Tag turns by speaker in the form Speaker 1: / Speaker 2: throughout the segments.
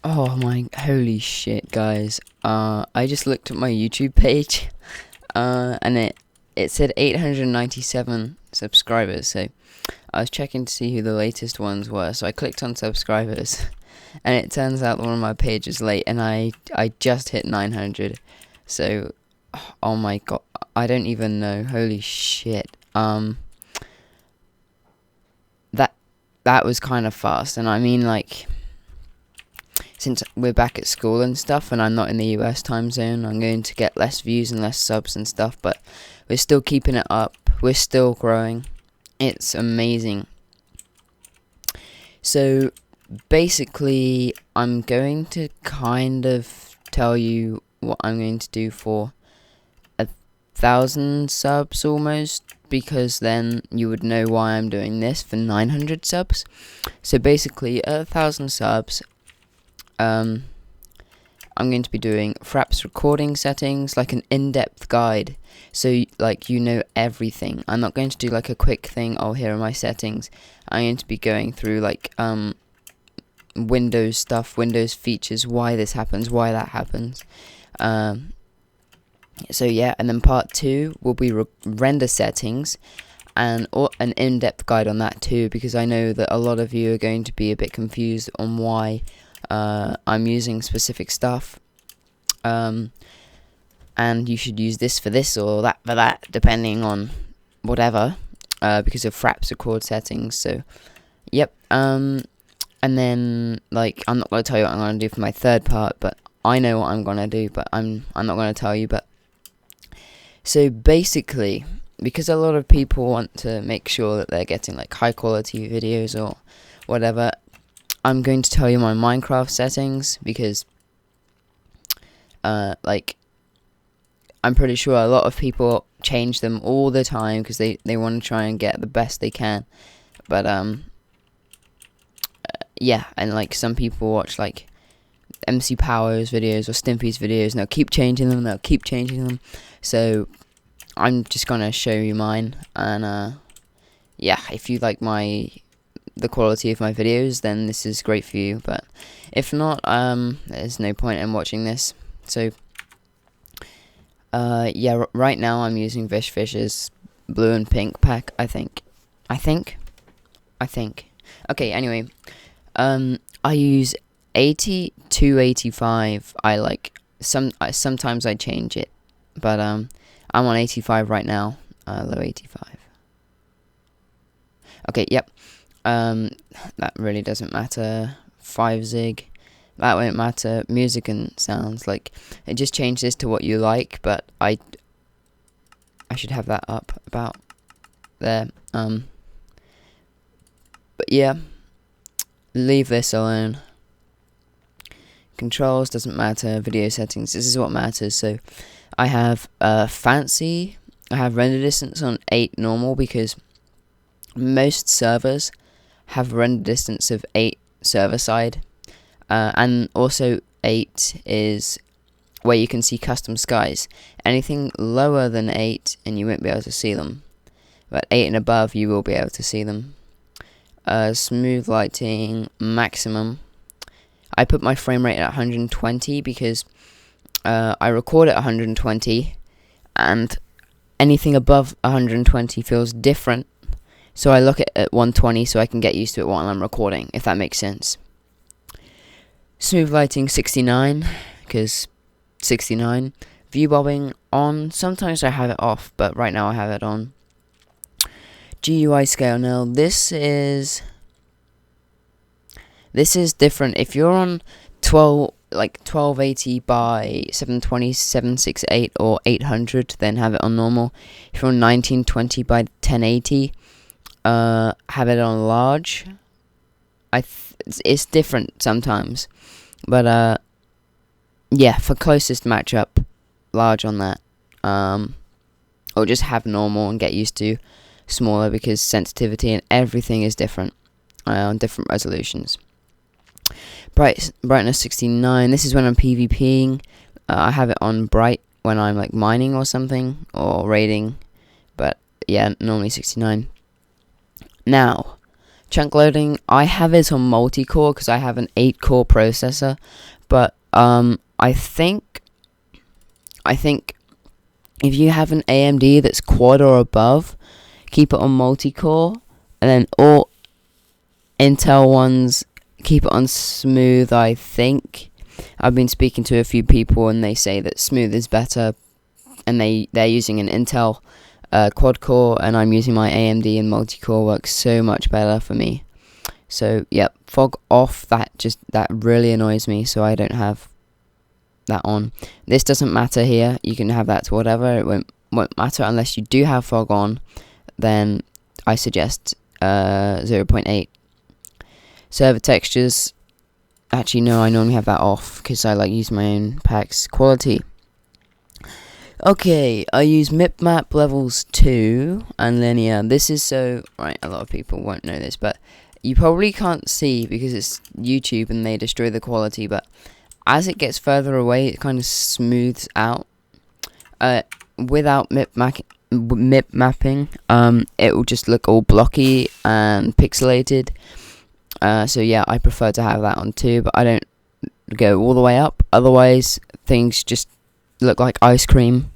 Speaker 1: Oh my, holy shit, guys. I just looked at my YouTube page, and it said 897 subscribers, so I was checking to see who the latest ones were, so I clicked on subscribers, and it turns out one of my pages late, and I just hit 900, so, oh my god, I don't even know, holy shit, that was kind of fast, and I mean, like, since we're back at school and stuff, and I'm not in the US time zone, I'm going to get less views and less subs and stuff, but we're still keeping it up, we're still growing, it's amazing. So, basically, I'm going to kind of tell you what I'm going to do for 1,000 subs almost, because then you would know why I'm doing this for 900 subs. So basically, at 1,000 subs, I'm going to be doing Fraps recording settings, like an in-depth guide, so like you know everything. I'm not going to do like a quick thing, oh here are my settings. I'm going to be going through like Windows stuff, Windows features, why this happens, why that happens. So yeah, and then part 2 will be render settings, and an in-depth guide on that too, because I know that a lot of you are going to be a bit confused on why I'm using specific stuff, and you should use this for this or that for that, depending on whatever, because of Fraps record settings. So, yep. And then like I'm not gonna tell you what I'm gonna do for my third part, but I know what I'm gonna do, but I'm not gonna tell you. But so basically, because a lot of people want to make sure that they're getting like high quality videos or whatever, I'm going to tell you my Minecraft settings, because like I'm pretty sure a lot of people change them all the time because they want to try and get the best they can. But yeah, and like some people watch like MC Power's videos or Stimpy's videos, and they'll keep changing them, so I'm just gonna show you mine. And yeah, if you like the quality of my videos, then this is great for you, but if not, there's no point in watching this. So yeah, right now I'm using Fisheh's blue and pink pack, I think. Okay, anyway, I use 80 to 85. Sometimes I change it, but I'm on 85 right now, low 85. Okay, yep. That really doesn't matter. 5 zig, that won't matter. Music and sounds, like, it just change this to what you like, but I should have that up about there. But yeah, leave this alone. Controls doesn't matter. Video settings, this is what matters. So I have fancy. I have render distance on 8 normal, because most servers have render distance of 8 server side, and also 8 is where you can see custom skies. Anything lower than 8 and you won't be able to see them, but 8 and above you will be able to see them. Smooth lighting maximum. I put my frame rate at 120 because I record at 120, and anything above 120 feels different. So I look at 120 so I can get used to it while I'm recording, if that makes sense. Smooth lighting 69, because 69. View bobbing on. Sometimes I have it off, but right now I have it on. GUI scale. Now this is different. If you're on 1280 by 720, 768 or 800, then have it on normal. If you're on 1920 by 1080, have it on large. It's different sometimes, but yeah, for closest matchup, large on that. Or just have normal and get used to smaller, because sensitivity and everything is different on different resolutions. Brightness 69. This is when I'm PvPing. I have it on bright when I'm like mining or something, or raiding, but yeah, normally 69. Now, chunk loading, I have it on multi-core because I have an 8-core processor, but I think if you have an AMD that's quad or above, keep it on multi-core, and then all Intel ones, keep it on smooth. I think I've been speaking to a few people and they say that smooth is better, and they're using an Intel quad core, and I'm using my AMD, and multi-core works so much better for me. So yep, fog off, that really annoys me, so I don't have that on. This doesn't matter here, you can have that to whatever, it won't matter unless you do have fog on. Then I suggest 0.8. Server textures, actually no, I normally have that off because I like use my own packs. Quality, okay, I use mipmap levels 2 and linear. This is so, right, a lot of people won't know this, but you probably can't see because it's YouTube and they destroy the quality, but as it gets further away, it kind of smooths out. Without mip mapping, it will just look all blocky and pixelated. So yeah, I prefer to have that on too, but I don't go all the way up, otherwise things just look like ice cream.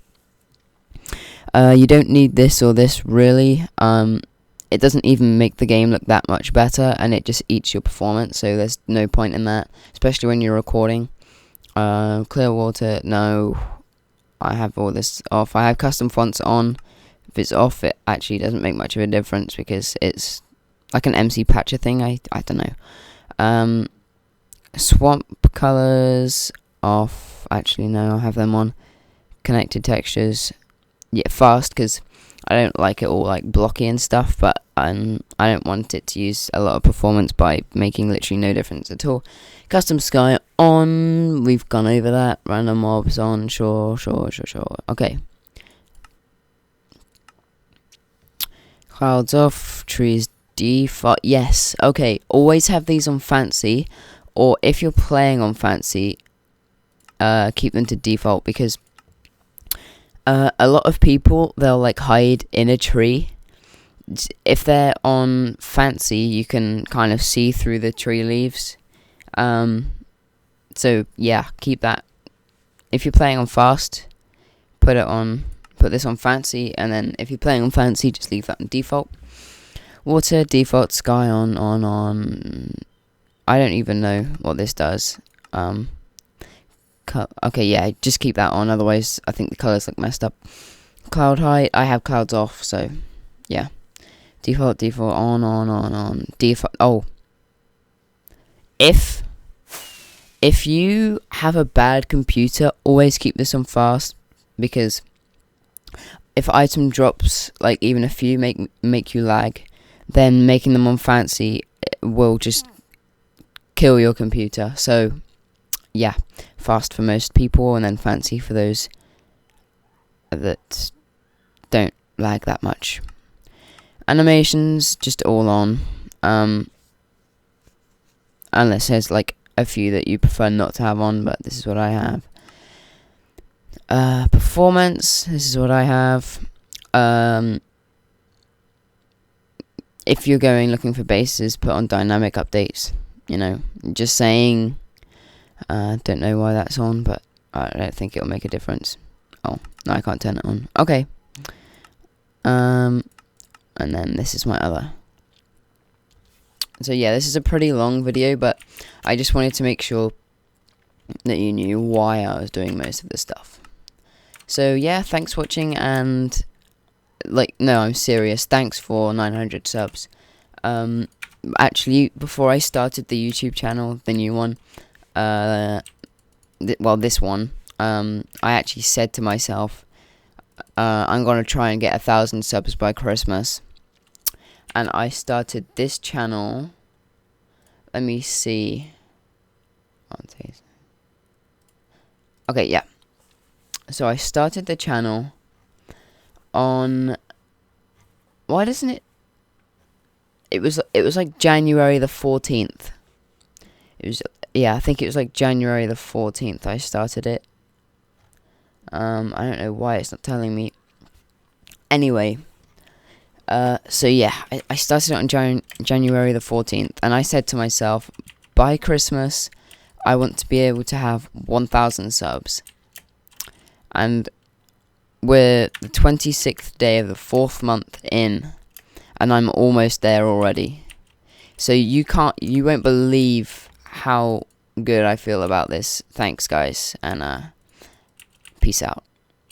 Speaker 1: You don't need this or this really. It doesn't even make the game look that much better, and it just eats your performance, so there's no point in that, especially when you're recording. Clear water, no. I have all this off. I have custom fonts on. If it's off, it actually doesn't make much of a difference because it's like an MC Patcher thing. I don't know. Swamp colors off. Actually, no, I have them on. Connected textures, yeah, fast, because I don't like it all like blocky and stuff, but I don't want it to use a lot of performance by making literally no difference at all. Custom sky on, we've gone over that. Random mobs on, sure. Okay. Clouds off, trees default, yes, okay. Always have these on fancy, or if you're playing on fancy, keep them to default, because a lot of people, they'll like hide in a tree. If they're on fancy, you can kind of see through the tree leaves. So yeah, keep that. If you're playing on fast, put this on fancy, and then if you're playing on fancy, just leave that on default. Water default, sky on. I don't even know what this does. Okay, yeah, just keep that on, otherwise I think the colors look messed up. Cloud height, I have clouds off, so yeah. Default on. Default. Oh, if you have a bad computer, always keep this on fast, because if item drops like even a few make you lag, then making them on fancy will just kill your computer. So yeah, fast for most people, and then fancy for those that don't lag that much. Animations, just all on, unless there's like a few that you prefer not to have on, but this is what I have. Performance, this is what I have. If you're looking for bases, put on dynamic updates, just saying. Don't know why that's on, but I don't think it'll make a difference. Oh, no, I can't turn it on. Okay. And then this is my other. So yeah, this is a pretty long video, but I just wanted to make sure that you knew why I was doing most of this stuff. So yeah, thanks for watching, and no, I'm serious, thanks for 900 subs. Actually, before I started the YouTube channel, the new one, this one, I actually said to myself, I'm gonna try and get 1,000 subs by Christmas, and I started this channel. Let me see. Okay, yeah. So I started the channel on. Why doesn't it? It was like January the 14th. I think it was like January the 14th I started it. I don't know why it's not telling me. Anyway, So yeah, I started it on January the 14th, and I said to myself, by Christmas, I want to be able to have 1,000 subs. And we're the 26th day of the 4th month in, and I'm almost there already. So you won't believe how good I feel about this. Thanks, guys, and peace out.